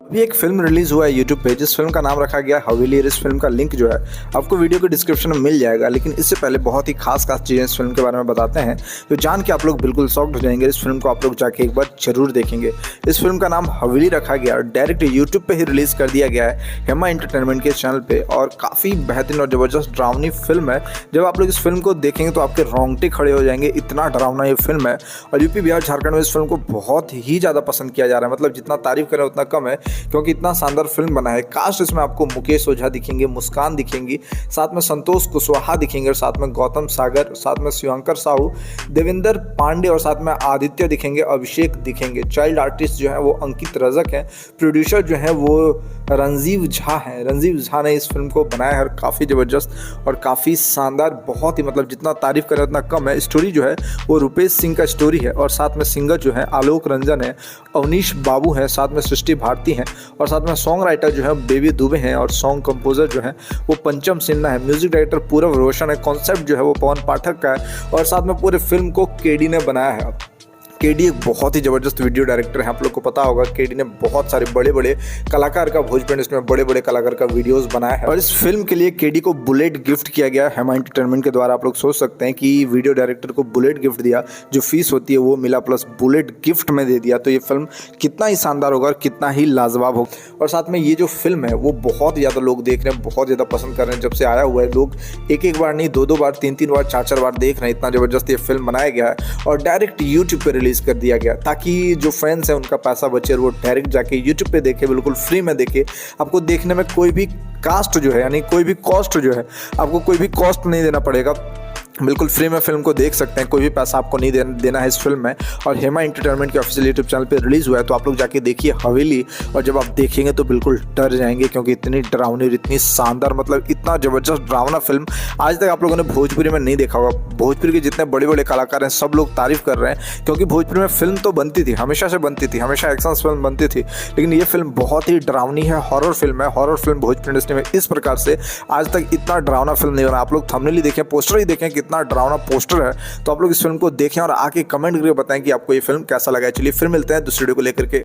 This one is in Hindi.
अभी एक फिल्म रिलीज हुआ है यूट्यूब पे, जिस फिल्म का नाम रखा गया हवेली। इस फिल्म का लिंक जो है आपको वीडियो के डिस्क्रिप्शन में मिल जाएगा। लेकिन इससे पहले बहुत ही खास चीज़ें इस फिल्म के बारे में बताते हैं, जो जान के आप लोग बिल्कुल शॉक्ड हो जाएंगे। इस फिल्म को आप लोग जाके एक बार जरूर देखेंगे। इस फिल्म का नाम हवेली रखा गया और डायरेक्ट यूट्यूब पे ही रिलीज कर दिया गया है हेमा एंटरटेनमेंट के चैनल पे। और काफ़ी बेहतरीन और ज़बरदस्त डरावनी फिल्म है। जब आप लोग इस फिल्म को देखेंगे तो आपके रोंगटे खड़े हो जाएंगे, इतना डरावना ये फिल्म है। और यूपी, बिहार, झारखंड में इस फिल्म को बहुत ही ज़्यादा पसंद किया जा रहा है। मतलब जितना तारीफ करें उतना कम है, क्योंकि इतना शानदार फिल्म बना है। कास्ट इसमें आपको मुकेश ओझा दिखेंगे, मुस्कान दिखेंगी, साथ में संतोष कुशवाहा दिखेंगे, और साथ में गौतम सागर, साथ में शिवंकर साहू, देवेंद्र पांडे, और साथ में आदित्य दिखेंगे, अभिषेक दिखेंगे। चाइल्ड आर्टिस्ट जो है वो अंकित रजक है। प्रोड्यूसर जो है वो रंजीव झा है। रंजीव झा ने इस फिल्म को बनाया है और काफ़ी ज़बरदस्त और काफ़ी शानदार, बहुत ही मतलब जितना तारीफ करें उतना कम है। स्टोरी जो है वो रुपेश सिंह का स्टोरी है, और साथ में सिंगर जो है आलोक रंजन है, अवनीश बाबू है, साथ में सृष्टि भारती हैं, और साथ में सॉन्ग राइटर जो है बेबी दुबे हैं, और सॉन्ग कंपोजर जो है वो पंचम सिन्हा है। म्यूजिक डायरेक्टर पूरव रोशन है। कॉन्सेप्ट जो है वो पवन पाठक का है, और साथ में पूरे फिल्म को केडी ने बनाया है। केडी एक बहुत ही ज़बरदस्त वीडियो डायरेक्टर है। आप लोग को पता होगा केडी ने बहुत सारे बड़े बड़े कलाकार का, भोजपुरी इसमें बड़े बड़े कलाकार का वीडियोस बनाया है। और इस फिल्म के लिए केडी को बुलेट गिफ्ट किया गया हेमा एंटरटेनमेंट के द्वारा। आप लोग सोच सकते हैं कि वीडियो डायरेक्टर को बुलेट गिफ्ट दिया, जो फीस होती है वो मिला, प्लस बुलेट गिफ्ट में दे दिया। तो ये फिल्म कितना ही शानदार होगा और कितना ही लाजवाब होगा। और साथ में ये जो फिल्म है वो बहुत ज़्यादा लोग देख रहे हैं, बहुत ज़्यादा पसंद कर रहे हैं। जब से आया हुआ है लोग एक बार नहीं, दो बार, तीन बार, चार बार देख रहे हैं। इतना ज़बरदस्त ये फिल्म बनाया गया है और डायरेक्ट यूट्यूब पर रिलीज़ कर दिया गया, ताकि जो फैंस हैं उनका पैसा बचे और वो डायरेक्ट जाके यूट्यूब पे देखे, बिल्कुल फ्री में देखे। आपको देखने में कोई भी कास्ट जो है, यानी कोई भी कॉस्ट जो है, आपको कोई भी कॉस्ट नहीं देना पड़ेगा। बिल्कुल फ्री में फिल्म को देख सकते हैं, कोई भी पैसा आपको नहीं देना है इस फिल्म में। और हेमा एंटरटेनमेंट के ऑफिशियल यूट्यूब चैनल पे रिलीज़ हुआ है, तो आप लोग जाके देखिए हवेली। और जब आप देखेंगे तो बिल्कुल डर जाएंगे, क्योंकि इतनी डरावनी और इतनी शानदार, मतलब इतना ज़बरदस्त डरावना फिल्म आज तक आप लोगों ने भोजपुरी में नहीं देखा होगा। भोजपुरी के जितने बड़े बड़े कलाकार हैं सब लोग तारीफ कर रहे हैं, क्योंकि भोजपुरी में फिल्म तो बनती थी, हमेशा से बनती थी, हमेशा एक्शन फिल्म बनती थी। लेकिन ये फिल्म बहुत ही डरावनी है, हॉरर फिल्म है। हॉरर फिल्म भोजपुरी इंडस्ट्री में इस प्रकार से आज तक इतना डरावना फिल्म नहीं बना। आप लोग थंबनेल ही देखें, पोस्टर ही देखें, कितना डरावना पोस्टर है। तो आप लोग इस फिल्म को देखें और आके कमेंट करके बताएं कि आपको ये फिल्म कैसा लगा है। चलिए फिर मिलते हैं दूसरी वीडियो को लेकर के।